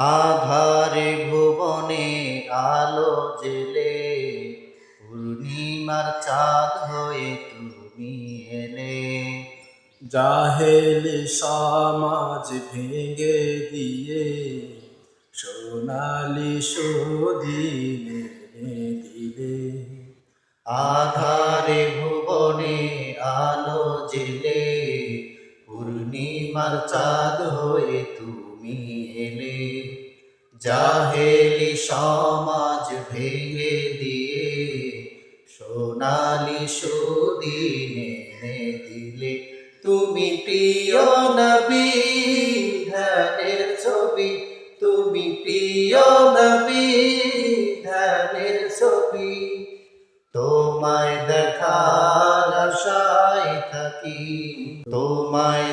আধারে ভুবনে আলো জেলে পূর্ণিমার চাঁদ হয়ে তুমি এলে। জাহেলি সমাজ ভেঙে দিয়ে সোনালি সুদিন এনে দিলে। আধারে ভুবনে আলো জেলে পূর্ণিমার চাঁদ হয়ে তুমি এলে। জাহেলি সমাজ ভেঙে দিয়ে সোনালি সুদিন এনে দিলে। তুমি প্রিয় নবী ধ্যানের ছবি, তুমি প্রিয় নবী ধ্যানের ছবি। তোমায় দেখার আশায় থাকি, তোমায়